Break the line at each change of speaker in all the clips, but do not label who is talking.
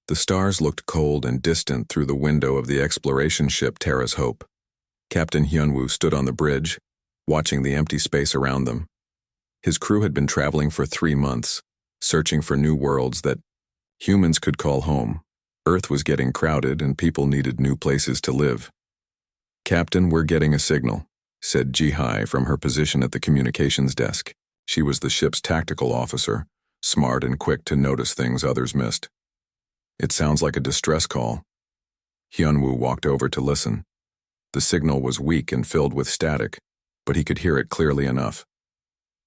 The stars looked cold and distant through the window of the exploration ship Terra's Hope. Captain Hyunwoo stood on the bridge, watching the empty space around them. His crew had been traveling for 3 months, searching for new worlds that humans could call home. Earth was getting crowded and people needed new places to live. "Captain, we're getting a signal," said Ji-hai from her position at the communications desk. She was the ship's tactical officer, smart and quick to notice things others missed. "It sounds like a distress call." Hyunwoo walked over to listen. The signal was weak and filled with static, but he could hear it clearly enough.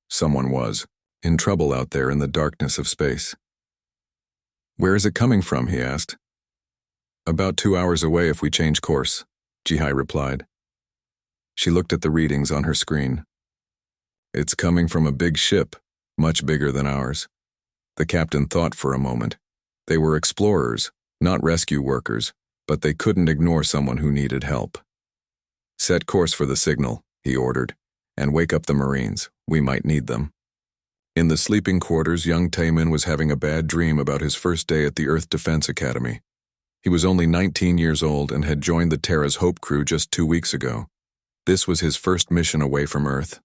Someone was in trouble out there in the darkness of space. "Where is it coming from?" he asked. "About 2 hours away if we change course," Ji-hai replied. She looked at the readings on her screen. "It's coming from a big ship, much bigger than ours." The captain thought for a moment. They were explorers, not rescue workers, but they couldn't ignore someone who needed help. "Set course for the signal," he ordered, "and wake up the Marines. We might need them." In the sleeping quarters, young Taemin was having a bad dream about his first day at the Earth Defense Academy. He was only 19 years old and had joined the Terra's Hope crew just 2 weeks ago. This was his first mission away from Earth,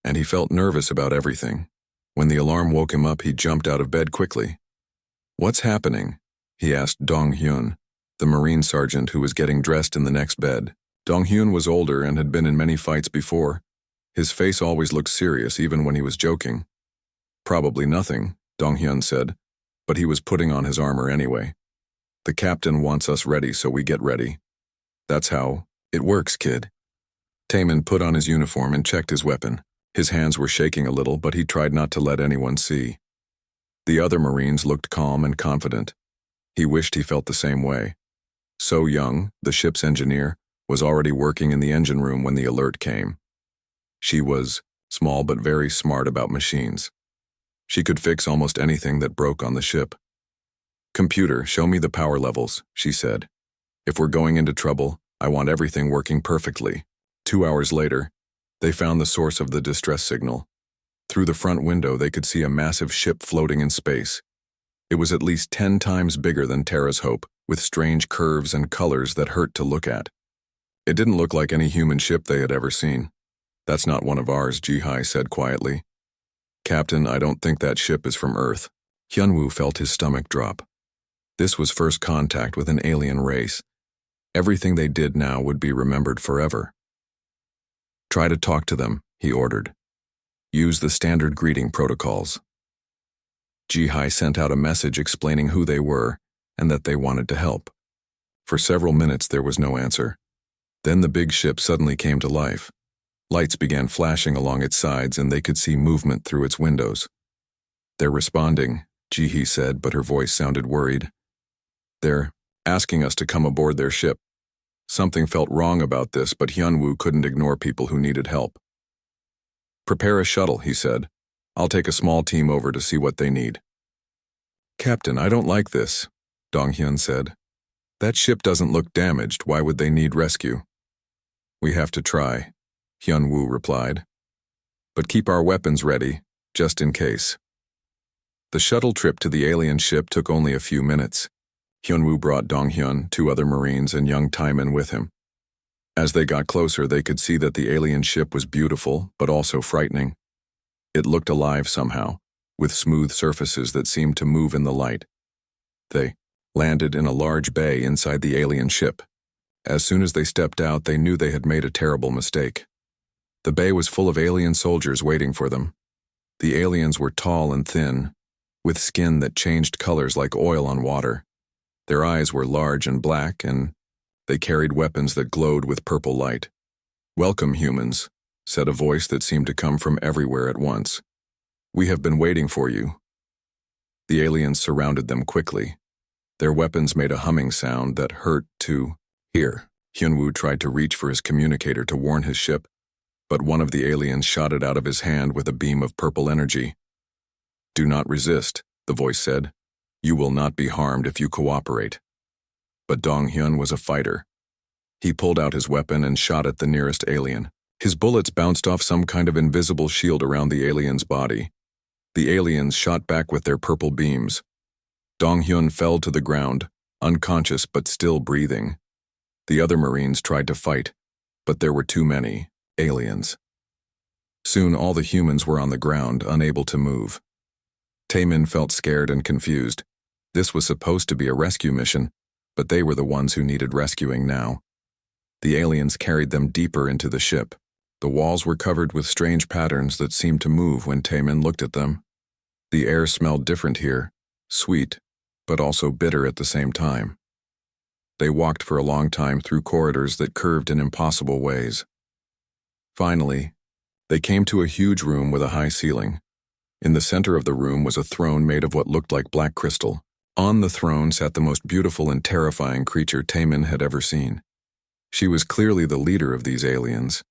and he felt nervous about everything. When the alarm woke him up, he jumped out of bed quickly. "What's happening?" he asked Dong-hyun, the Marine sergeant who was getting dressed in the next bed. Dong-hyun was older and had been in many fights before. His face always looked serious even when he was joking. "Probably nothing," Dong-hyun said, but he was putting on his armor anyway. "The captain wants us ready, so we get ready. That's how it works, kid." Taemin put on his uniform and checked his weapon. His hands were shaking a little, but he tried not to let anyone see. The other Marines looked calm and confident. He wished he felt the same way. So Young, the ship's engineer, was already working in the engine room when the alert came. She was small but very smart about machines. She could fix almost anything that broke on the ship. "Computer, show me the power levels," she said. "If we're going into trouble, I want everything working perfectly." 2 hours later, they found the source of the distress signal. Through the front window, they could see a massive ship floating in space. It was at least 10 times bigger than Terra's Hope, with strange curves and colors that hurt to look at. It didn't look like any human ship they had ever seen. "That's not one of ours," Ji-hai said quietly. "Captain, I don't think that ship is from Earth." Hyunwoo felt his stomach drop. This was first contact with an alien race. Everything they did now would be remembered forever. "Try to talk to them," he ordered. "Use the standard greeting protocols." Ji-hai sent out a message explaining who they were and that they wanted to help. For several minutes there was no answer. Then the big ship suddenly came to life. Lights began flashing along its sides and they could see movement through its windows. "They're responding," Ji-hee said, but her voice sounded worried. "They're asking us to come aboard their ship." Something felt wrong about this, but Hyunwoo couldn't ignore people who needed help. "Prepare a shuttle," he said. "I'll take a small team over to see what they need." "Captain, I don't like this," Dong-hyun said. "That ship doesn't look damaged. Why would they need rescue?" "We have to try," Hyunwoo replied. "But keep our weapons ready, just in case." The shuttle trip to the alien ship took only a few minutes. Hyunwoo brought Dong-hyun, 2 other Marines, and young Taemin with him. As they got closer, they could see that the alien ship was beautiful, but also frightening. It looked alive somehow, with smooth surfaces that seemed to move in the light. They landed in a large bay inside the alien ship. As soon as they stepped out, they knew they had made a terrible mistake. The bay was full of alien soldiers waiting for them. The aliens were tall and thin, with skin that changed colors like oil on water. Their eyes were large and black, and they carried weapons that glowed with purple light. "Welcome, humans," said a voice that seemed to come from everywhere at once. "We have been waiting for you." The aliens surrounded them quickly. Their weapons made a humming sound that hurt to hear. Hyunwoo tried to reach for his communicator to warn his ship, but one of the aliens shot it out of his hand with a beam of purple energy. "Do not resist," the voice said. "You will not be harmed if you cooperate." But Dong-hyun was a fighter. He pulled out his weapon and shot at the nearest alien. His bullets bounced off some kind of invisible shield around the alien's body. The aliens shot back with their purple beams. Dong-hyun fell to the ground, unconscious but still breathing. The other Marines tried to fight, but there were too many aliens. Soon all the humans were on the ground, unable to move. Taemin felt scared and confused. This was supposed to be a rescue mission, but they were the ones who needed rescuing now. The aliens carried them deeper into the ship. The walls were covered with strange patterns that seemed to move when Taemin looked at them. The air smelled different here, sweet, but also bitter at the same time. They walked for a long time through corridors that curved in impossible ways. Finally, they came to a huge room with a high ceiling. In the center of the room was a throne made of what looked like black crystal. On the throne sat the most beautiful and terrifying creature Taemin had ever seen. She was clearly the leader of these aliens.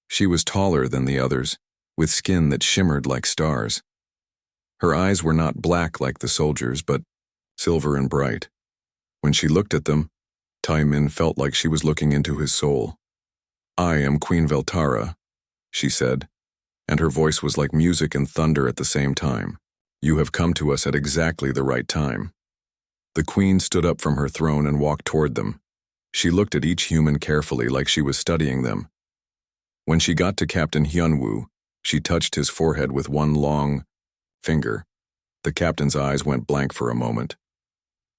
She was taller than the others, with skin that shimmered like stars. Her eyes were not black like the soldiers, but silver and bright. When she looked at them, Taemin felt like she was looking into his soul. "I am Queen Veltara," she said, and her voice was like music and thunder at the same time. "You have come to us at exactly the right time." The queen stood up from her throne and walked toward them. She looked at each human carefully, like she was studying them. When she got to Captain Hyunwoo, she touched his forehead with one long finger. The captain's eyes went blank for a moment.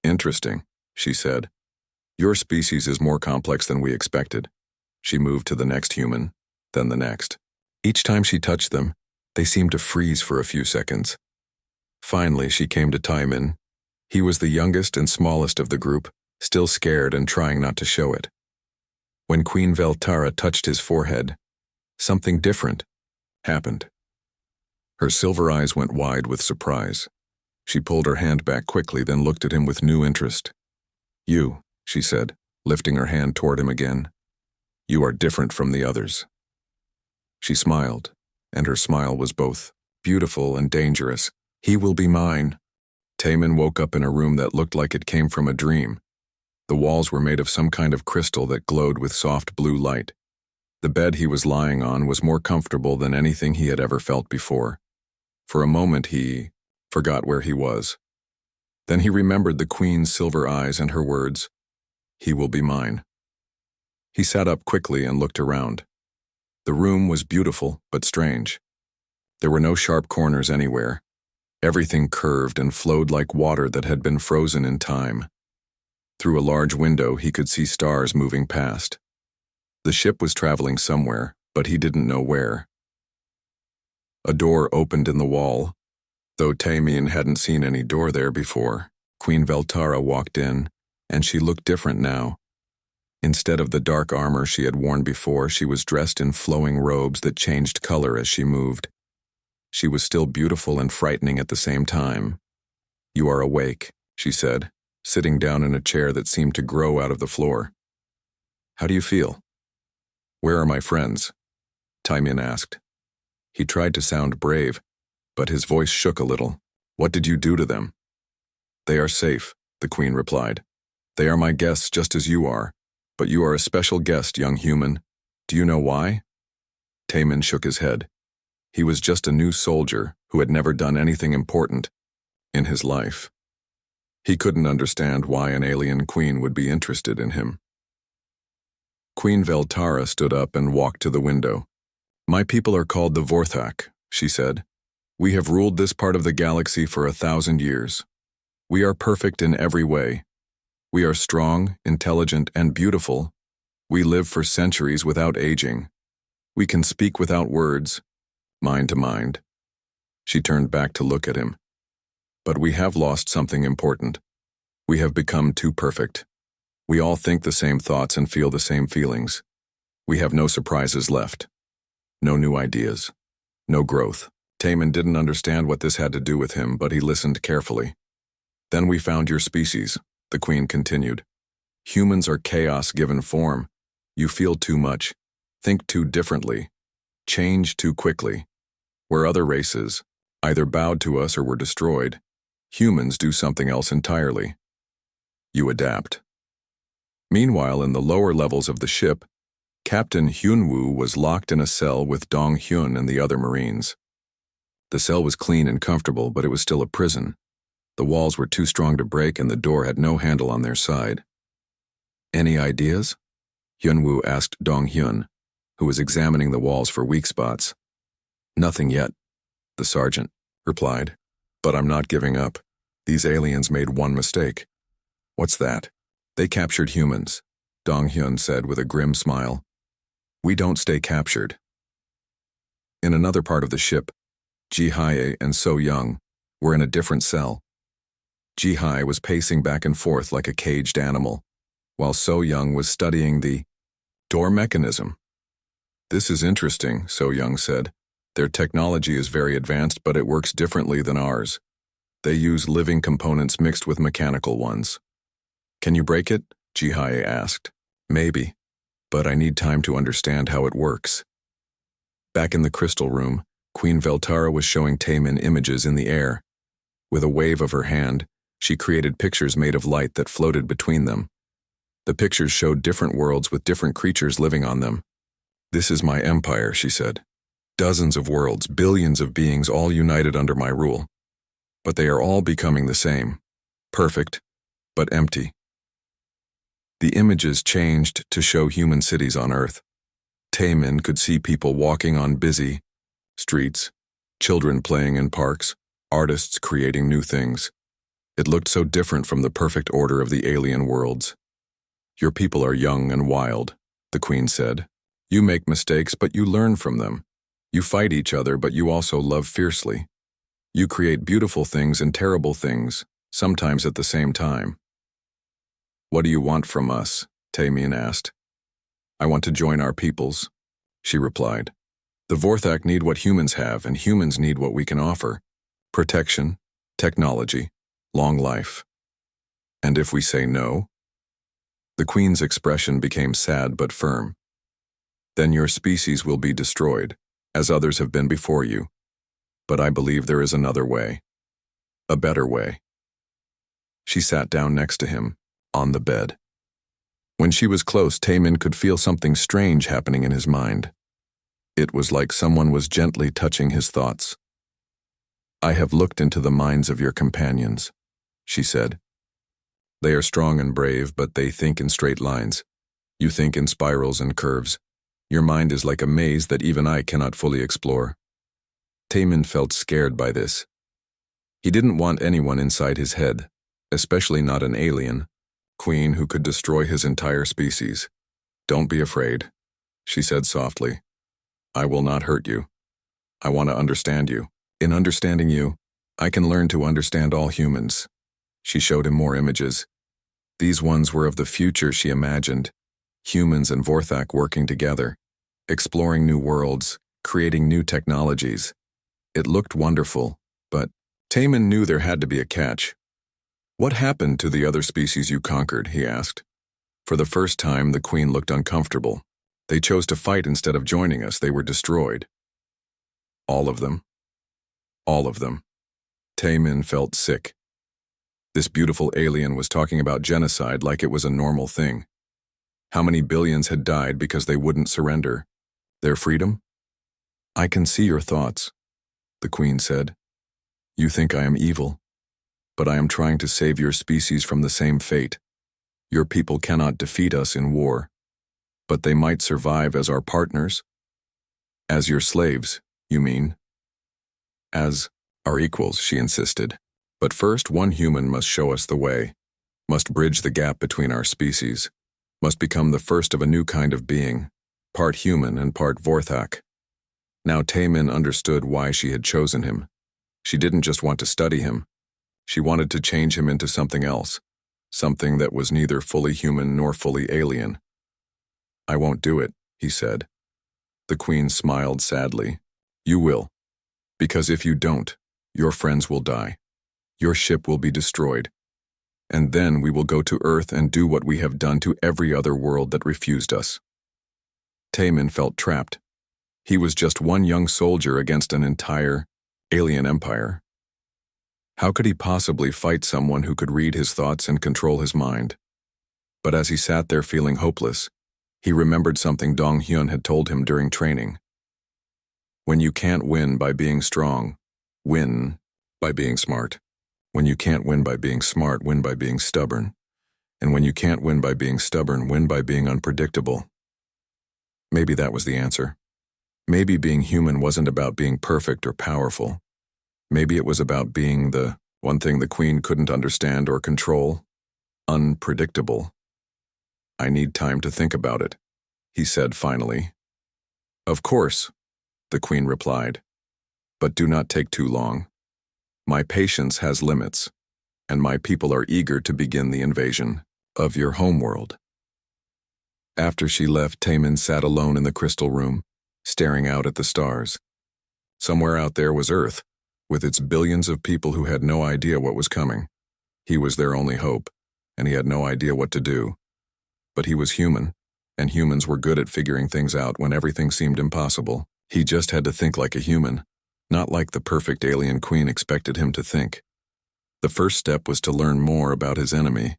"Interesting," she said. "Your species is more complex than we expected." She moved to the next human, then the next. Each time she touched them, they seemed to freeze for a few seconds. Finally, she came to Taemin. He was the youngest and smallest of the group, still scared and trying not to show it. When Queen Veltara touched his forehead, something different happened. Her silver eyes went wide with surprise. She pulled her hand back quickly, then looked at him with new interest. "You," she said, lifting her hand toward him again. "You are different from the others." She smiled, and her smile was both beautiful and dangerous. "He will be mine." Taemin woke up in a room that looked like it came from a dream. The walls were made of some kind of crystal that glowed with soft blue light. The bed he was lying on was more comfortable than anything he had ever felt before. For a moment he forgot where he was. Then he remembered the queen's silver eyes and her words, "He will be mine." He sat up quickly and looked around. The room was beautiful but strange. There were no sharp corners anywhere. Everything curved and flowed like water that had been frozen in time. Through a large window he could see stars moving past. The ship was traveling somewhere, but he didn't know where. A door opened in the wall. Though Taemin hadn't seen any door there before, Queen Veltara walked in, and she looked different now. Instead of the dark armor she had worn before, she was dressed in flowing robes that changed color as she moved. She was still beautiful and frightening at the same time. "You are awake," she said, sitting down in a chair that seemed to grow out of the floor. "How do you feel?" "Where are my friends?" Taemin asked. He tried to sound brave, but his voice shook a little. "What did you do to them?" "They are safe," the queen replied. "They are my guests just as you are, but you are a special guest, young human. Do you know why?" Taemin shook his head. He was just a new soldier who had never done anything important in his life. He couldn't understand why an alien queen would be interested in him. Queen Veltara stood up and walked to the window. "My people are called the Vorthak," she said. "We have ruled this part of the galaxy for 1,000 years. We are perfect in every way. We are strong, intelligent, and beautiful. We live for centuries without aging. We can speak without words, mind to mind." She turned back to look at him. "But we have lost something important. We have become too perfect. We all think the same thoughts and feel the same feelings. We have no surprises left. No new ideas. No growth." Taemin didn't understand what this had to do with him, but he listened carefully. "Then we found your species," the queen continued. "Humans are chaos given form. You feel too much, think too differently, change too quickly. Where other races either bowed to us or were destroyed, humans do something else entirely. You adapt." Meanwhile, in the lower levels of the ship, Captain Hyunwoo was locked in a cell with Dong Hyun and the other Marines. The cell was clean and comfortable, but it was still a prison. The walls were too strong to break and the door had no handle on their side. Any ideas? Hyunwoo asked Dong-hyun, who was examining the walls for weak spots. Nothing yet, the sergeant replied. But I'm not giving up. These aliens made one mistake. What's that? They captured humans, Dong-hyun said with a grim smile. We don't stay captured. In another part of the ship, Ji-hae and So-young were in a different cell. Ji-hae was pacing back and forth like a caged animal, while So-young was studying the door mechanism. This is interesting, So-young said. Their technology is very advanced, but it works differently than ours. They use living components mixed with mechanical ones. Can you break it? Ji-hae asked. Maybe, but I need time to understand how it works. Back in the crystal room, Queen Veltara was showing Taemin images in the air. With a wave of her hand, she created pictures made of light that floated between them. The pictures showed different worlds with different creatures living on them. This is my empire, she said. Dozens of worlds, billions of beings all united under my rule. But they are all becoming the same. Perfect, but empty. The images changed to show human cities on Earth. Taemin could see people walking on busy streets, children playing in parks, artists creating new things. It looked so different from the perfect order of the alien worlds. Your people are young and wild, the queen said. You make mistakes, but you learn from them. You fight each other, but you also love fiercely. You create beautiful things and terrible things, sometimes at the same time. What do you want from us? Taemin asked. I want to join our peoples, she replied. The Vorthak need what humans have, and humans need what we can offer. Protection, technology, long life. And if we say no? The queen's expression became sad but firm. Then your species will be destroyed, as others have been before you. But I believe there is another way. A better way. She sat down next to him, on the bed. When she was close, Taemin could feel something strange happening in his mind. It was like someone was gently touching his thoughts. I have looked into the minds of your companions, she said. They are strong and brave, but they think in straight lines. You think in spirals and curves. Your mind is like a maze that even I cannot fully explore. Taemin felt scared by this. He didn't want anyone inside his head, especially not an alien, queen who could destroy his entire species. Don't be afraid, she said softly. I will not hurt you. I want to understand you. In understanding you, I can learn to understand all humans. She showed him more images. These ones were of the future she imagined. Humans and Vorthak working together, exploring new worlds, creating new technologies. It looked wonderful, but Taemin knew there had to be a catch. What happened to the other species you conquered? He asked. For the first time, the queen looked uncomfortable. They chose to fight instead of joining us. They were destroyed. All of them. All of them. Taemin felt sick. This beautiful alien was talking about genocide like it was a normal thing. How many billions had died because they wouldn't surrender? Their freedom? I can see your thoughts, the queen said. You think I am evil, but I am trying to save your species from the same fate. Your people cannot defeat us in war, but they might survive as our partners. As your slaves, you mean? As our equals, she insisted. But first, one human must show us the way, must bridge the gap between our species, must become the first of a new kind of being, part human and part Vorthak. Now Taemin understood why she had chosen him. She didn't just want to study him. She wanted to change him into something else, something that was neither fully human nor fully alien. I won't do it, he said. The queen smiled sadly. You will, because if you don't, your friends will die. Your ship will be destroyed. And then we will go to Earth and do what we have done to every other world that refused us. Taemin felt trapped. He was just one young soldier against an entire alien empire. How could he possibly fight someone who could read his thoughts and control his mind? But as he sat there feeling hopeless, he remembered something Dong-hyun had told him during training. When you can't win by being strong, win by being smart. When you can't win by being smart, win by being stubborn. And when you can't win by being stubborn, win by being unpredictable. Maybe that was the answer. Maybe being human wasn't about being perfect or powerful. Maybe it was about being the one thing the Queen couldn't understand or control. Unpredictable. I need time to think about it, he said finally. Of course, the Queen replied. But do not take too long. My patience has limits, and my people are eager to begin the invasion of your homeworld. After she left, Taemin sat alone in the crystal room, staring out at the stars. Somewhere out there was Earth, with its billions of people who had no idea what was coming. He was their only hope, and he had no idea what to do. But he was human, and humans were good at figuring things out when everything seemed impossible. He just had to think like a human, not like the perfect alien queen expected him to think. The first step was to learn more about his enemy.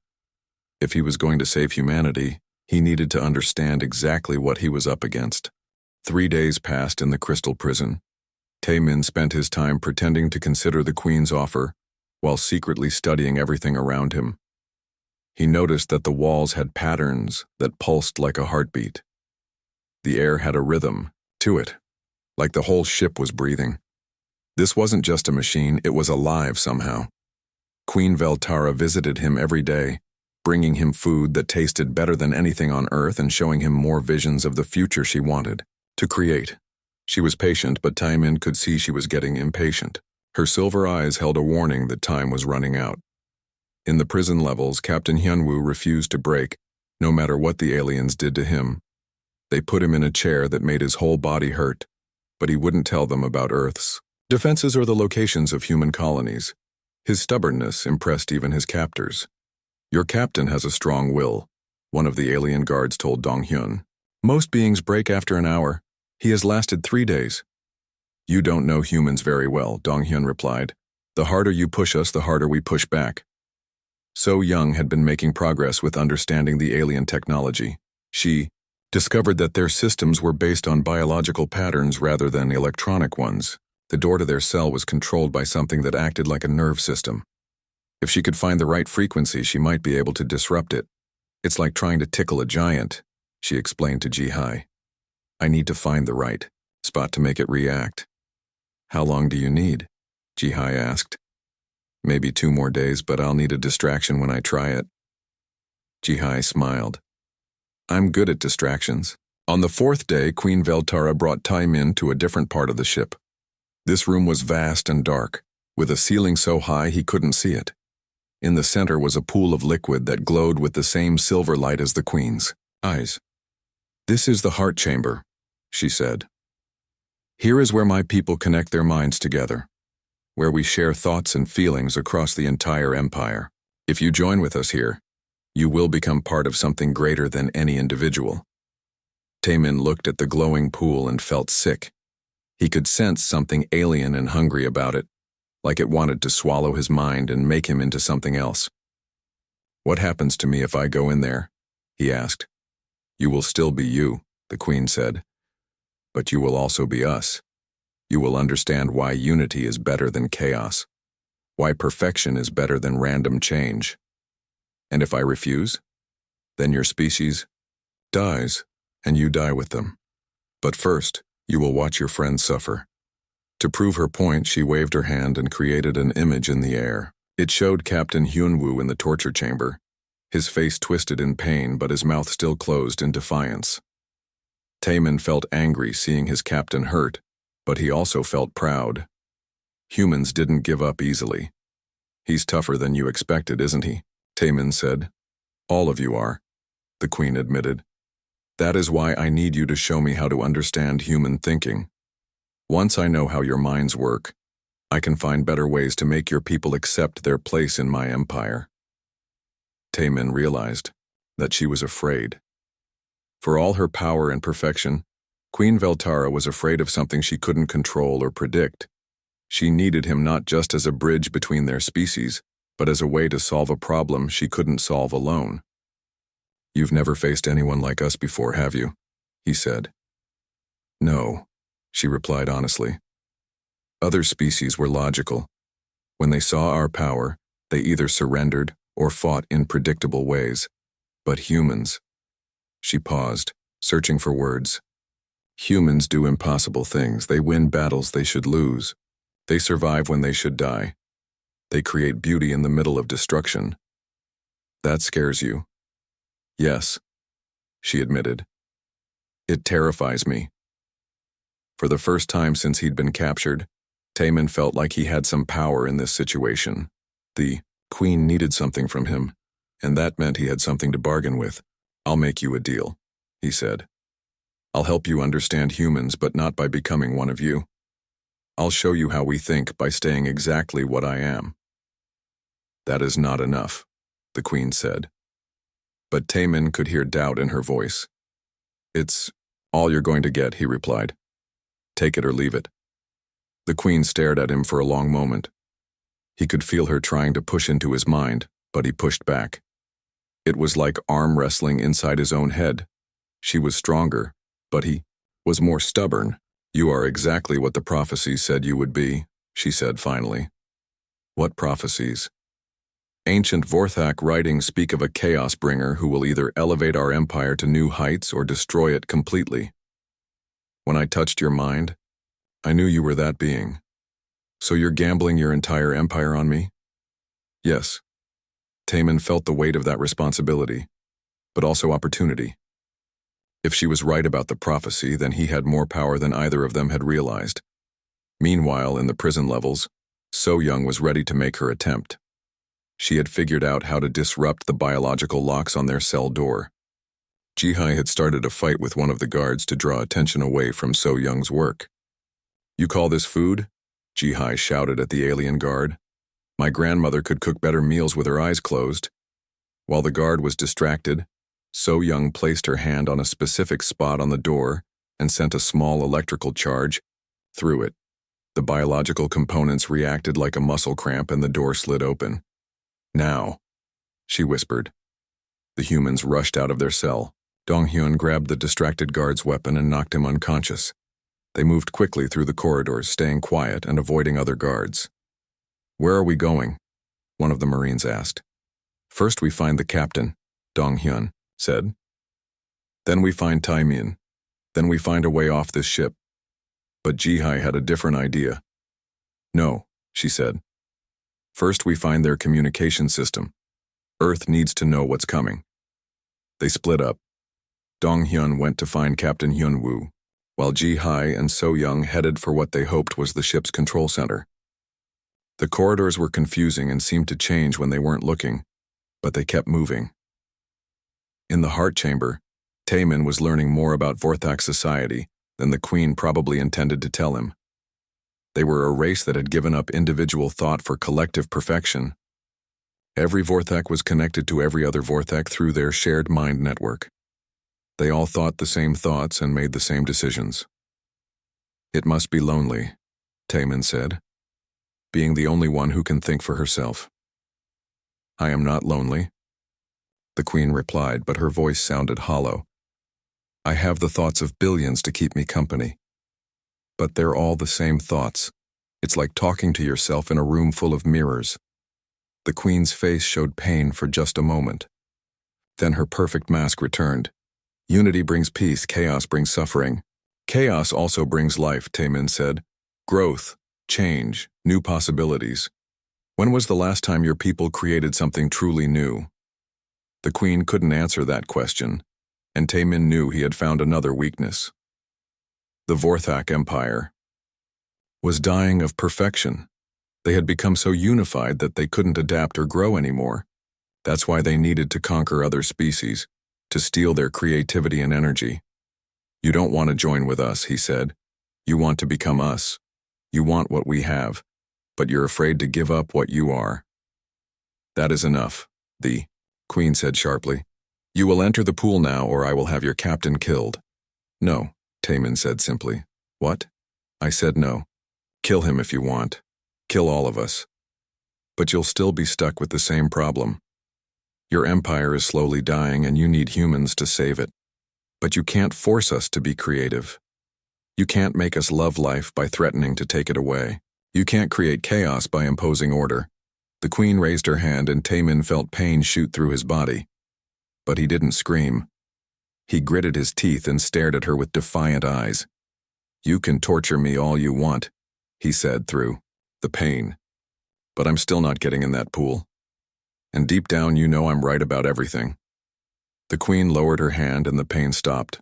If he was going to save humanity, he needed to understand exactly what he was up against. 3 days passed in the crystal prison. Taemin spent his time pretending to consider the queen's offer, while secretly studying everything around him. He noticed that the walls had patterns that pulsed like a heartbeat. The air had a rhythm to it, like the whole ship was breathing. This wasn't just a machine, it was alive somehow. Queen Veltara visited him every day, bringing him food that tasted better than anything on Earth and showing him more visions of the future she wanted to create. She was patient, but Taemin could see she was getting impatient. Her silver eyes held a warning that time was running out. In the prison levels, Captain Hyunwoo refused to break, no matter what the aliens did to him. They put him in a chair that made his whole body hurt, but he wouldn't tell them about Earth's defenses or the locations of human colonies. His stubbornness impressed even his captors. Your captain has a strong will, one of the alien guards told Dong-hyun. Most beings break after an hour. He has lasted 3 days. You don't know humans very well, Dong-hyun replied. The harder you push us, the harder we push back. So Young had been making progress with understanding the alien technology. She discovered that their systems were based on biological patterns rather than electronic ones. The door to their cell was controlled by something that acted like a nerve system. If she could find the right frequency, she might be able to disrupt it. It's like trying to tickle a giant, she explained to Ji-hai. I need to find the right spot to make it react. How long do you need? Ji-hai asked. Maybe 2 more days, but I'll need a distraction when I try it. Ji-hai smiled. I'm good at distractions. On the 4th day, Queen Veltara brought Taemin to a different part of the ship. This room was vast and dark, with a ceiling so high he couldn't see it. In the center was a pool of liquid that glowed with the same silver light as the queen's eyes. This is the heart chamber, she said. Here is where my people connect their minds together, where we share thoughts and feelings across the entire empire. If you join with us here, you will become part of something greater than any individual. Taemin looked at the glowing pool and felt sick. He could sense something alien and hungry about it, like it wanted to swallow his mind and make him into something else. What happens to me if I go in there? He asked. You will still be you, the queen said. But you will also be us. You will understand why unity is better than chaos, why perfection is better than random change. And if I refuse, then your species dies, and you die with them. But first, you will watch your friends suffer. To prove her point, she waved her hand and created an image in the air. It showed Captain Hyunwoo in the torture chamber, his face twisted in pain but his mouth still closed in defiance. Taemin felt angry seeing his captain hurt, but he also felt proud. Humans didn't give up easily. He's tougher than you expected, isn't he? Taemin said. All of you are, the queen admitted. That is why I need you to show me how to understand human thinking. Once I know how your minds work, I can find better ways to make your people accept their place in my empire. Taemin realized that she was afraid. For all her power and perfection, Queen Veltara was afraid of something she couldn't control or predict. She needed him not just as a bridge between their species, but as a way to solve a problem she couldn't solve alone. You've never faced anyone like us before, have you? He said. No, she replied honestly. Other species were logical. When they saw our power, They either surrendered or fought in predictable ways. But humans. She paused, searching for words. Humans do impossible things. They win battles they should lose. They survive when they should die. They create beauty in the middle of destruction. That scares you. Yes, she admitted. It terrifies me. For the first time since he'd been captured, Taemin felt like he had some power in this situation. The Queen needed something from him, and that meant he had something to bargain with. I'll make you a deal, he said. I'll help you understand humans, but not by becoming one of you. I'll show you how we think by staying exactly what I am. That is not enough, the Queen said. But Taemin could hear doubt in her voice. It's all you're going to get, he replied. Take it or leave it. The Queen stared at him for a long moment. He could feel her trying to push into his mind, but he pushed back. It was like arm wrestling inside his own head. She was stronger, but he was more stubborn. You are exactly what the prophecies said you would be, she said finally. What prophecies? Ancient Vorthak writings speak of a chaos bringer who will either elevate our empire to new heights or destroy it completely. When I touched your mind, I knew you were that being. So you're gambling your entire empire on me? Yes. Taemin felt the weight of that responsibility, but also opportunity. If she was right about the prophecy, then he had more power than either of them had realized. Meanwhile, in the prison levels, So Young was ready to make her attempt. She had figured out how to disrupt the biological locks on their cell door. Jihai had started a fight with one of the guards to draw attention away from So Young's work. You call this food? Jihai shouted at the alien guard. My grandmother could cook better meals with her eyes closed. While the guard was distracted, So Young placed her hand on a specific spot on the door and sent a small electrical charge through it. The biological components reacted like a muscle cramp and the door slid open. Now, she whispered. The humans rushed out of their cell. Dong-hyun grabbed the distracted guard's weapon and knocked him unconscious. They moved quickly through the corridors, staying quiet and avoiding other guards. Where are we going? One of the Marines asked. First we find the captain, Dong-hyun said. Then we find Taemin. Then we find a way off this ship. But Jihai had a different idea. No, she said. First we find their communication system. Earth needs to know what's coming. They split up. Dong-hyun went to find Captain Hyun-woo, while Jihai and So Young headed for what they hoped was the ship's control center. The corridors were confusing and seemed to change when they weren't looking, but they kept moving. In the heart chamber, Taemin was learning more about Vorthak society than the Queen probably intended to tell him. They were a race that had given up individual thought for collective perfection. Every Vorthak was connected to every other Vorthak through their shared mind network. They all thought the same thoughts and made the same decisions. It must be lonely, Taemin said, being the only one who can think for herself. I am not lonely, the Queen replied, but her voice sounded hollow. I have the thoughts of billions to keep me company. But they're all the same thoughts. It's like talking to yourself in a room full of mirrors. The Queen's face showed pain for just a moment. Then her perfect mask returned. Unity brings peace, chaos brings suffering. Chaos also brings life, Taemin said. Growth, change, new possibilities. When was the last time your people created something truly new? The Queen couldn't answer that question, and Taemin knew he had found another weakness. The Vorthak Empire was dying of perfection. They had become so unified that they couldn't adapt or grow anymore. That's why they needed to conquer other species, to steal their creativity and energy. You don't want to join with us, he said. You want to become us. You want what we have, but you're afraid to give up what you are. That is enough, the Queen said sharply. You will enter the pool now, or I will have your captain killed. No, Taemin said simply. What? I said no. Kill him if you want. Kill all of us. But you'll still be stuck with the same problem. Your empire is slowly dying and you need humans to save it. But you can't force us to be creative. You can't make us love life by threatening to take it away. You can't create chaos by imposing order. The Queen raised her hand and Taemin felt pain shoot through his body. But he didn't scream. He gritted his teeth and stared at her with defiant eyes. "You can torture me all you want," he said through the pain. "But I'm still not getting in that pool. And deep down you know I'm right about everything." The Queen lowered her hand and the pain stopped.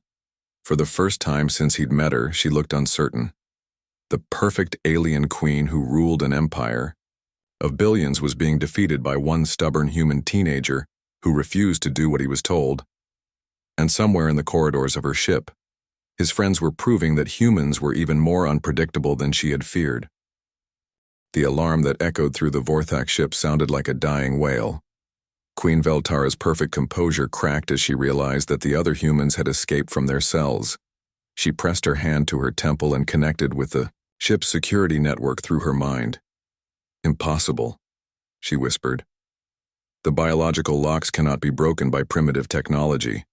For the first time since he'd met her, she looked uncertain. The perfect alien queen who ruled an empire of billions was being defeated by one stubborn human teenager who refused to do what he was told. And somewhere in the corridors of her ship, his friends were proving that humans were even more unpredictable than she had feared. The alarm that echoed through the Vorthak ship sounded like a dying wail. Queen Veltara's perfect composure cracked as she realized that the other humans had escaped from their cells. She pressed her hand to her temple and connected with the ship's security network through her mind. "Impossible," she whispered. "The biological locks cannot be broken by primitive technology."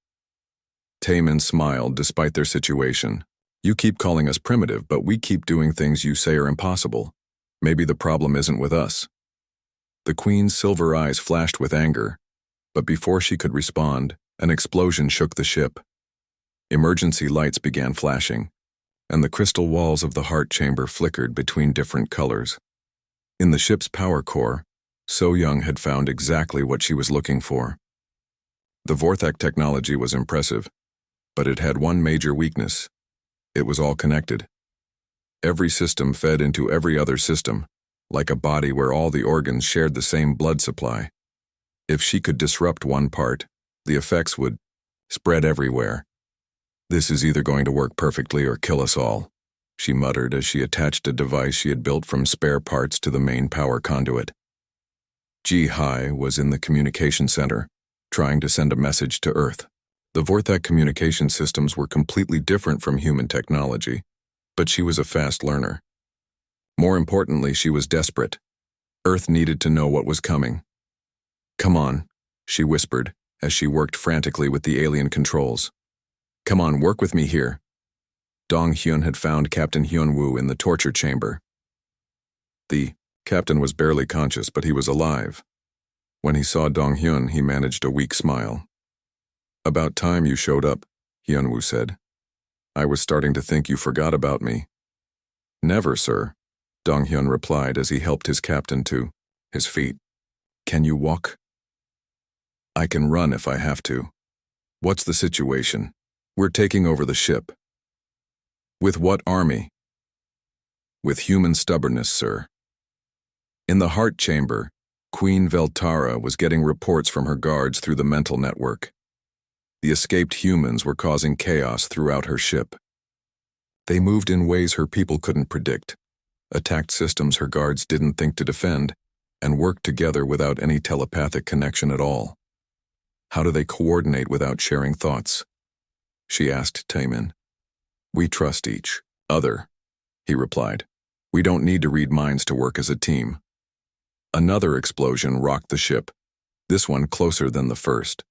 Taemin smiled despite their situation. "You keep calling us primitive, but we keep doing things you say are impossible. Maybe the problem isn't with us." The Queen's silver eyes flashed with anger, but before she could respond, an explosion shook the ship. Emergency lights began flashing, and the crystal walls of the heart chamber flickered between different colors. In the ship's power core, So Young had found exactly what she was looking for. The Vorthak technology was impressive, but it had one major weakness. It was all connected. Every system fed into every other system, like a body where all the organs shared the same blood supply. If she could disrupt one part, the effects would spread everywhere. "This is either going to work perfectly or kill us all," she muttered as she attached a device she had built from spare parts to the main power conduit. Ji-Hai was in the communication center, trying to send a message to Earth. The Vorthak communication systems were completely different from human technology, but she was a fast learner. More importantly, she was desperate. Earth needed to know what was coming. "Come on," she whispered as she worked frantically with the alien controls. "Come on, work with me here." Dong Hyun had found Captain Hyunwoo in the torture chamber. The captain was barely conscious, but he was alive. When he saw Dong Hyun, he managed a weak smile. "About time you showed up," Hyunwoo said. "I was starting to think you forgot about me." "Never, sir," Dong Hyun replied as he helped his captain to his feet. "Can you walk?" "I can run if I have to." "What's the situation?" "We're taking over the ship." "With what army?" "With human stubbornness, sir." In the heart chamber, Queen Veltara was getting reports from her guards through the mental network. The escaped humans were causing chaos throughout her ship. They moved in ways her people couldn't predict, attacked systems her guards didn't think to defend, and worked together without any telepathic connection at all. "How do they coordinate without sharing thoughts?" she asked Taemin. "We trust each other," he replied. "We don't need to read minds to work as a team." Another explosion rocked the ship, this one closer than the first.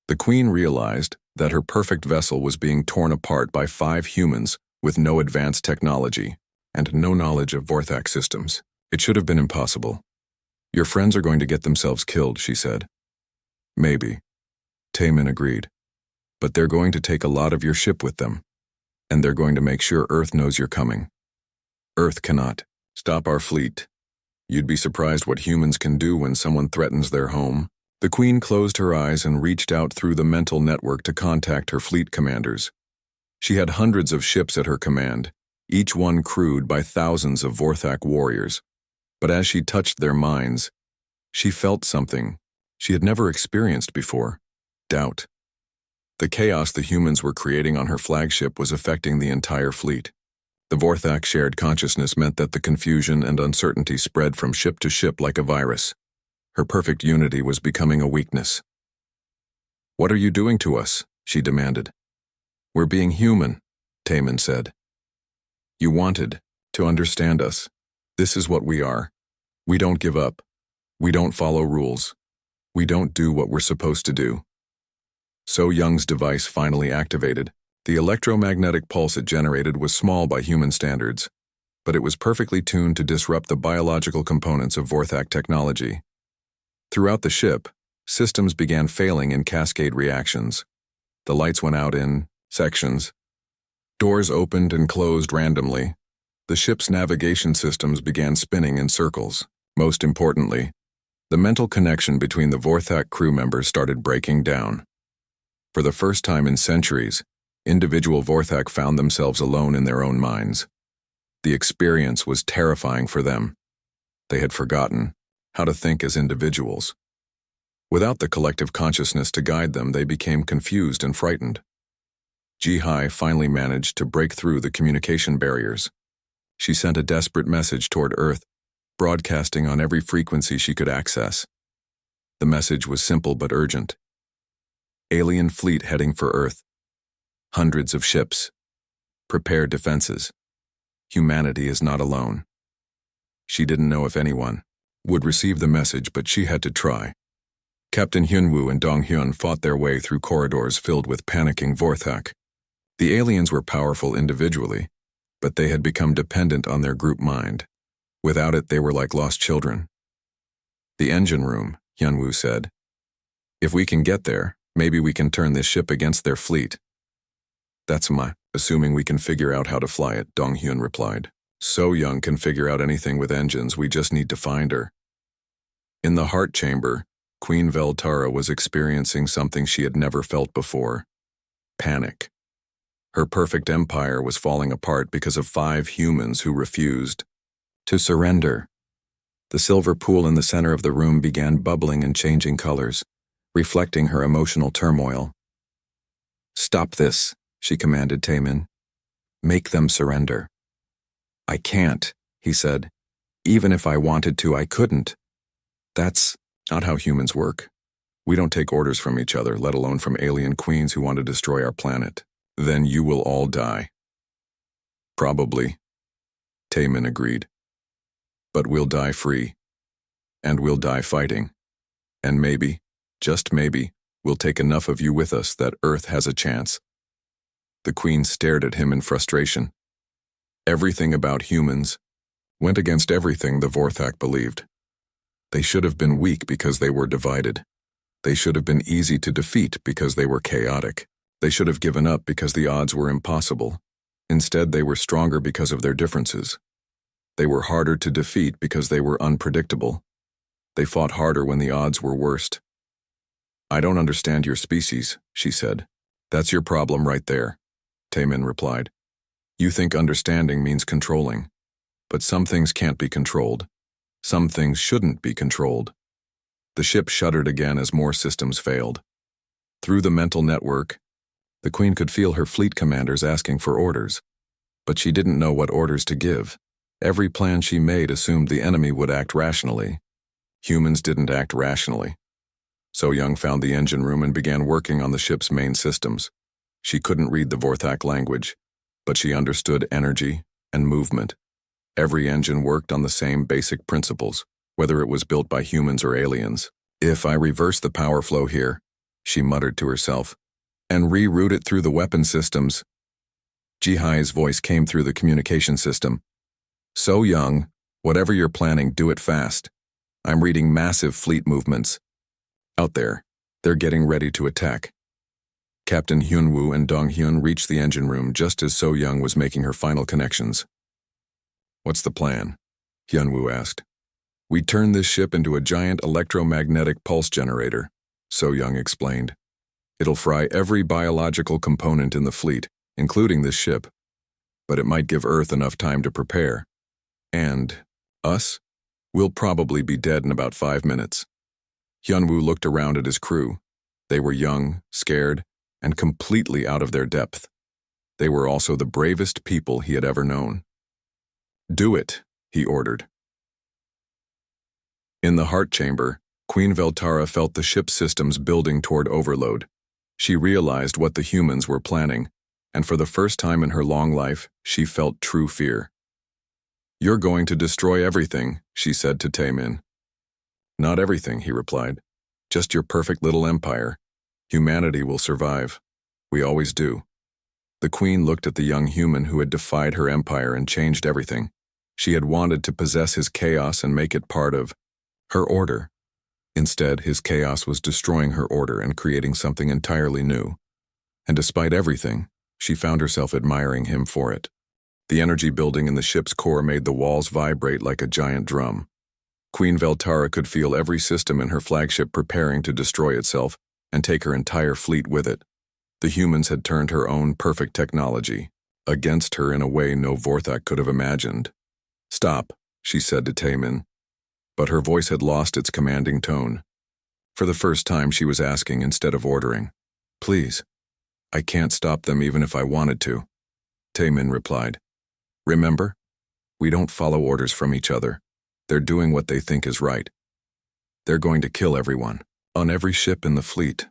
The Queen realized that her perfect vessel was being torn apart by 5 humans with no advanced technology and no knowledge of Vorthak systems. It should have been impossible. "Your friends are going to get themselves killed," she said. "Maybe," Taemin agreed. "But they're going to take a lot of your ship with them, and they're going to make sure Earth knows you're coming. Earth cannot stop our fleet. You'd be surprised what humans can do when someone threatens their home." The Queen closed her eyes and reached out through the mental network to contact her fleet commanders. She had hundreds of ships at her command, each one crewed by thousands of Vorthak warriors. But as she touched their minds, she felt something she had never experienced before: doubt. The chaos the humans were creating on her flagship was affecting the entire fleet. The Vorthak shared consciousness meant that the confusion and uncertainty spread from ship to ship like a virus. Her perfect unity was becoming a weakness. "What are you doing to us?" she demanded. "We're being human," Taemin said. "You wanted to understand us. This is what we are. We don't give up. We don't follow rules. We don't do what we're supposed to do." So Young's device finally activated. The electromagnetic pulse it generated was small by human standards, but it was perfectly tuned to disrupt the biological components of Vorthak technology. Throughout the ship, systems began failing in cascade reactions. The lights went out in sections. Doors opened and closed randomly. The ship's navigation systems began spinning in circles. Most importantly, the mental connection between the Vorthak crew members started breaking down. For the first time in centuries, individual Vorthak found themselves alone in their own minds. The experience was terrifying for them. They had forgotten how to think as individuals. Without the collective consciousness to guide them, they became confused and frightened. HFY finally managed to break through the communication barriers. She sent a desperate message toward Earth, broadcasting on every frequency she could access. The message was simple but urgent. Alien fleet heading for Earth. Hundreds of ships. Prepare defenses. Humanity is not alone. She didn't know if anyone would receive the message, but she had to try. Captain Hyunwoo and Donghyun fought their way through corridors filled with panicking Vorthak. The aliens were powerful individually, but they had become dependent on their group mind. Without it, they were like lost children. The engine room, Hyunwoo said. If we can get there, maybe we can turn this ship against their fleet. That's assuming we can figure out how to fly it, Donghyun replied. So Young can figure out anything with engines, we just need to find her. In the heart chamber, Queen Veltara was experiencing something she had never felt before. Panic. Her perfect empire was falling apart because of 5 humans who refused to surrender. The silver pool in the center of the room began bubbling and changing colors, reflecting her emotional turmoil. Stop this, she commanded Taemin. Make them surrender. I can't, he said. Even if I wanted to, I couldn't. That's not how humans work. We don't take orders from each other, let alone from alien queens who want to destroy our planet. Then you will all die. Probably, Taemin agreed. But we'll die free. And we'll die fighting. And maybe, just maybe, we'll take enough of you with us that Earth has a chance. The queen stared at him in frustration. Everything about humans went against everything the Vorthak believed. They should have been weak because they were divided. They should have been easy to defeat because they were chaotic. They should have given up because the odds were impossible. Instead, they were stronger because of their differences. They were harder to defeat because they were unpredictable. They fought harder when the odds were worst. I don't understand your species, she said. That's your problem right there, Taemin replied. You think understanding means controlling. But some things can't be controlled. Some things shouldn't be controlled. The ship shuddered again as more systems failed. Through the mental network, the queen could feel her fleet commanders asking for orders. But she didn't know what orders to give. Every plan she made assumed the enemy would act rationally. Humans didn't act rationally. So Young found the engine room and began working on the ship's main systems. She couldn't read the Vorthak language, but she understood energy and movement. Every engine worked on the same basic principles, whether it was built by humans or aliens. If I reverse the power flow here, she muttered to herself, and reroute it through the weapon systems. Jihai's voice came through the communication system. So Young, whatever you're planning, do it fast. I'm reading massive fleet movements. Out there, they're getting ready to attack. Captain Hyunwoo and Donghyun reached the engine room just as So Young was making her final connections. What's the plan? Hyunwoo asked. We turn this ship into a giant electromagnetic pulse generator, So Young explained. It'll fry every biological component in the fleet, including this ship. But it might give Earth enough time to prepare. And us? We'll probably be dead in about 5 minutes. Hyunwoo looked around at his crew. They were young, scared, and completely out of their depth. They were also the bravest people he had ever known. Do it, he ordered. In the heart chamber, Queen Veltara felt the ship's systems building toward overload. She realized what the humans were planning, and for the first time in her long life, she felt true fear. You're going to destroy everything, she said to Taemin. Not everything, he replied. Just your perfect little empire. Humanity will survive. We always do. The queen looked at the young human who had defied her empire and changed everything. She had wanted to possess his chaos and make it part of her order. Instead, his chaos was destroying her order and creating something entirely new. And despite everything, she found herself admiring him for it. The energy building in the ship's core made the walls vibrate like a giant drum. Queen Veltara could feel every system in her flagship preparing to destroy itself and take her entire fleet with it. The humans had turned her own perfect technology against her in a way no Vorthak could have imagined. "Stop," she said to Taemin, but her voice had lost its commanding tone. For the first time, she was asking instead of ordering. "Please, I can't stop them even if I wanted to," Taemin replied. "Remember? We don't follow orders from each other. They're doing what they think is right. They're going to kill everyone, on every ship in the fleet.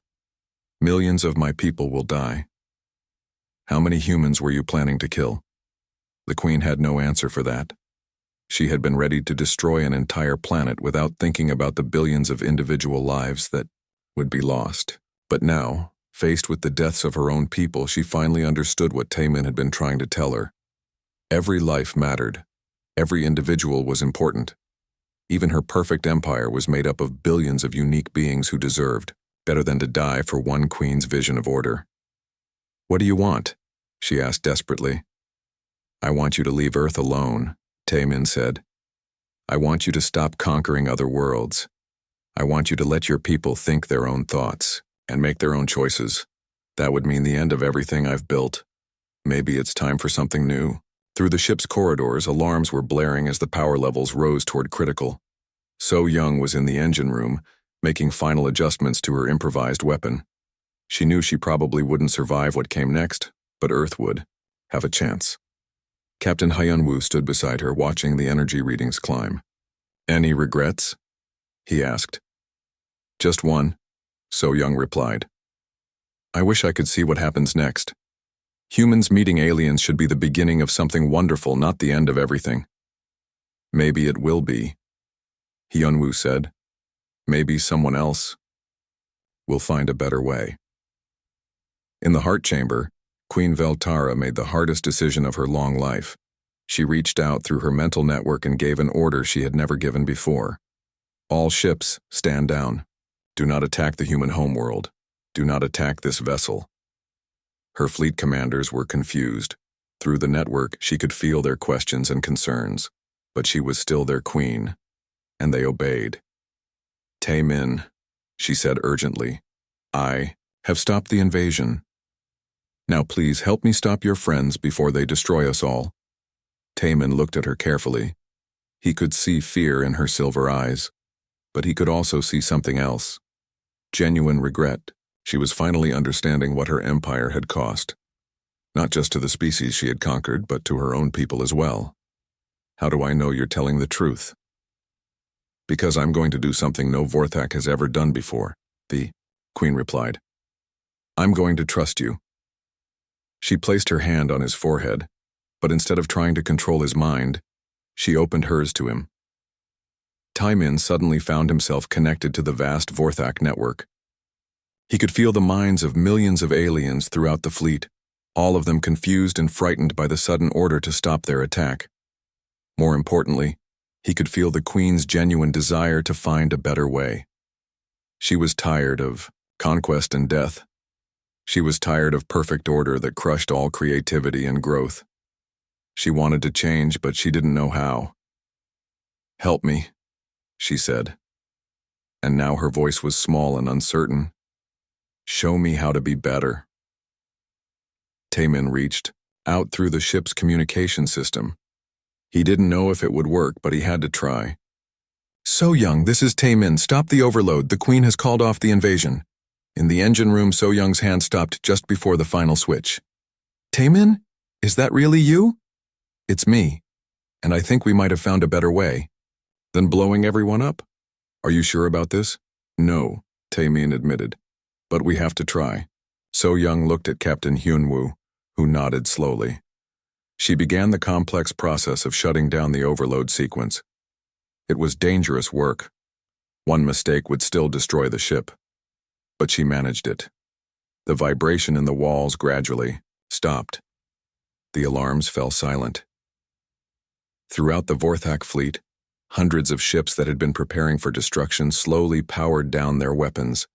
Millions of my people will die." "How many humans were you planning to kill?" The Queen had no answer for that. She had been ready to destroy an entire planet without thinking about the billions of individual lives that would be lost. But now, faced with the deaths of her own people, she finally understood what Taemin had been trying to tell her. Every life mattered. Every individual was important. Even her perfect empire was made up of billions of unique beings who deserved better than to die for one queen's vision of order. "What do you want?" she asked desperately. "I want you to leave Earth alone," Taemin said. "I want you to stop conquering other worlds. I want you to let your people think their own thoughts and make their own choices. That would mean the end of everything I've built. Maybe it's time for something new." Through the ship's corridors, alarms were blaring as the power levels rose toward critical. So Young was in the engine room, making final adjustments to her improvised weapon. She knew she probably wouldn't survive what came next, but Earth would have a chance. Captain Hyunwoo stood beside her, watching the energy readings climb. "Any regrets?" he asked. "Just one," So Young replied. "I wish I could see what happens next. Humans meeting aliens should be the beginning of something wonderful, not the end of everything." "Maybe it will be," Hyunwoo said. "Maybe someone else will find a better way." In the heart chamber, Queen Veltara made the hardest decision of her long life. She reached out through her mental network and gave an order she had never given before. "All ships, stand down. Do not attack the human homeworld. Do not attack this vessel." Her fleet commanders were confused. Through the network, she could feel their questions and concerns, but she was still their queen, and they obeyed. "Taemin," she said urgently, "I have stopped the invasion. Now please help me stop your friends before they destroy us all." Taemin looked at her carefully. He could see fear in her silver eyes, but he could also see something else. Genuine regret. She was finally understanding what her empire had cost. Not just to the species she had conquered, but to her own people as well. "How do I know you're telling the truth?" "Because I'm going to do something no Vorthak has ever done before," the Queen replied. "I'm going to trust you." She placed her hand on his forehead, but instead of trying to control his mind, she opened hers to him. Taemin suddenly found himself connected to the vast Vorthak network. He could feel the minds of millions of aliens throughout the fleet, all of them confused and frightened by the sudden order to stop their attack. More importantly, he could feel the Queen's genuine desire to find a better way. She was tired of conquest and death. She was tired of perfect order that crushed all creativity and growth. She wanted to change, but she didn't know how. "Help me," she said. And now her voice was small and uncertain. "Show me how to be better." Taemin reached out through the ship's communication system. He didn't know if it would work, but he had to try. "So Young, this is Taemin. Stop the overload. The Queen has called off the invasion." In the engine room, So Young's hand stopped just before the final switch. "Taemin? Is that really you?" "It's me, and I think we might have found a better way." "Than blowing everyone up?" "Are you sure about this?" "No," Taemin admitted. "But we have to try." So Young looked at Captain Hyunwoo, who nodded slowly. She began the complex process of shutting down the overload sequence. It was dangerous work. One mistake would still destroy the ship. But she managed it. The vibration in the walls gradually stopped. The alarms fell silent. Throughout the Vorthak fleet, hundreds of ships that had been preparing for destruction slowly powered down their weapons.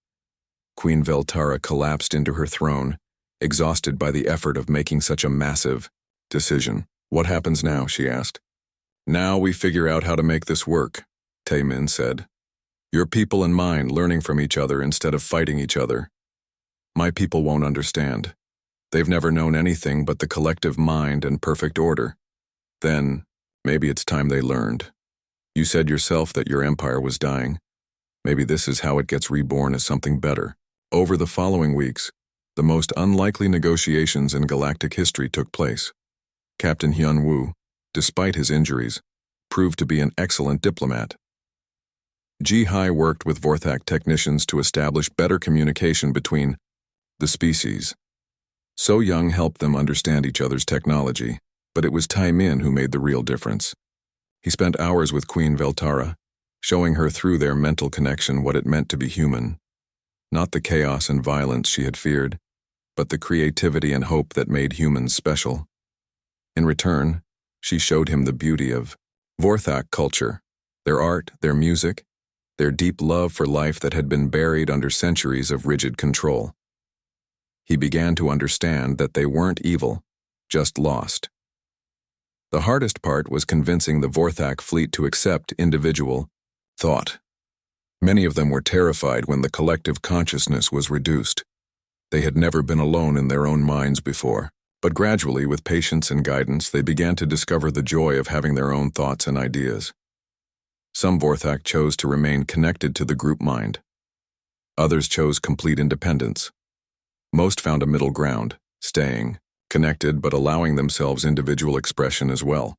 Queen Veltara collapsed into her throne, exhausted by the effort of making such a massive decision. "What happens now?" she asked. "Now we figure out how to make this work," Taemin said. "Your people and mine learning from each other instead of fighting each other. My people won't understand. They've never known anything but the collective mind and perfect order. Then, maybe it's time they learned. You said yourself that your empire was dying. Maybe this is how it gets reborn as something better." Over the following weeks, the most unlikely negotiations in galactic history took place. Captain Hyun-woo, despite his injuries, proved to be an excellent diplomat. Ji-hai worked with Vorthak technicians to establish better communication between the species. So Young helped them understand each other's technology, but it was Taemin who made the real difference. He spent hours with Queen Veltara, showing her through their mental connection what it meant to be human. Not the chaos and violence she had feared, but the creativity and hope that made humans special. In return, she showed him the beauty of Vorthak culture, their art, their music, their deep love for life that had been buried under centuries of rigid control. He began to understand that they weren't evil, just lost. The hardest part was convincing the Vorthak fleet to accept individual thought. Many of them were terrified when the collective consciousness was reduced. They had never been alone in their own minds before, but gradually, with patience and guidance, they began to discover the joy of having their own thoughts and ideas. Some Vorthak chose to remain connected to the group mind. Others chose complete independence. Most found a middle ground, staying connected but allowing themselves individual expression as well.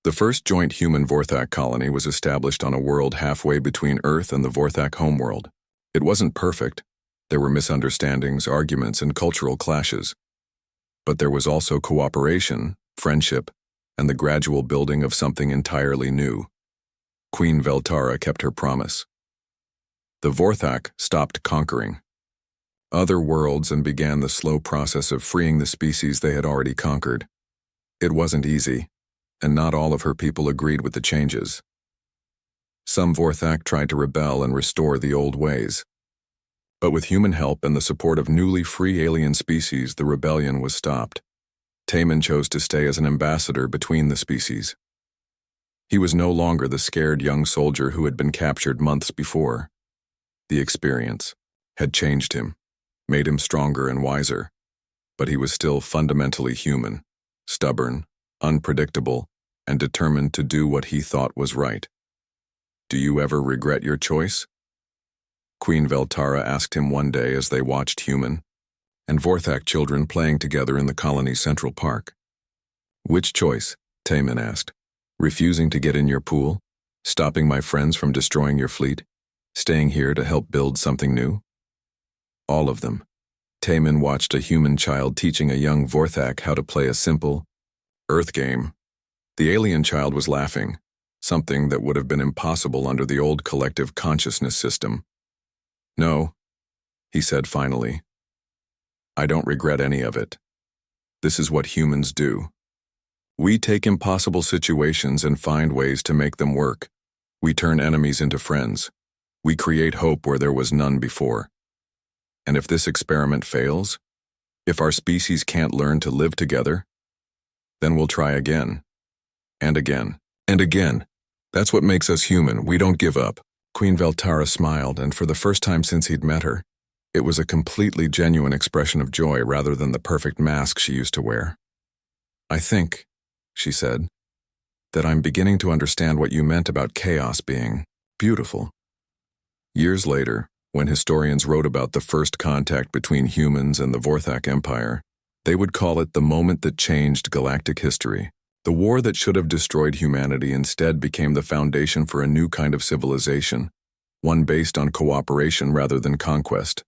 The first joint human Vorthak colony was established on a world halfway between Earth and the Vorthak homeworld. It wasn't perfect. There were misunderstandings, arguments, and cultural clashes. But there was also cooperation, friendship, and the gradual building of something entirely new. Queen Veltara kept her promise. The Vorthak stopped conquering other worlds and began the slow process of freeing the species they had already conquered. It wasn't easy, and not all of her people agreed with the changes. Some Vorthak tried to rebel and restore the old ways. But with human help and the support of newly free alien species, the rebellion was stopped. Taemin chose to stay as an ambassador between the species. He was no longer the scared young soldier who had been captured months before. The experience had changed him, made him stronger and wiser, but he was still fundamentally human, stubborn, unpredictable, and determined to do what he thought was right. "Do you ever regret your choice?" Queen Veltara asked him one day as they watched human and Vorthak children playing together in the colony's central park. "Which choice?" Taemin asked. "Refusing to get in your pool? Stopping my friends from destroying your fleet? Staying here to help build something new?" "All of them." Taemin watched a human child teaching a young Vorthak how to play a simple Earth game. The alien child was laughing, something that would have been impossible under the old collective consciousness system. "No," he said finally. "I don't regret any of it. This is what humans do. We take impossible situations and find ways to make them work. We turn enemies into friends. We create hope where there was none before. And if this experiment fails, if our species can't learn to live together, then we'll try again, and again, and again. That's what makes us human. We don't give up." Queen Veltara smiled, and for the first time since he'd met her, it was a completely genuine expression of joy rather than the perfect mask she used to wear. "I think," she said, "that I'm beginning to understand what you meant about chaos being beautiful." Years later, when historians wrote about the first contact between humans and the Vorthak Empire, they would call it the moment that changed galactic history. The war that should have destroyed humanity instead became the foundation for a new kind of civilization, one based on cooperation rather than conquest.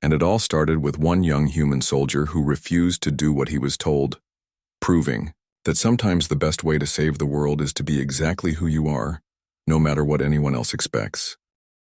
And it all started with one young human soldier who refused to do what he was told, proving that sometimes the best way to save the world is to be exactly who you are, no matter what anyone else expects.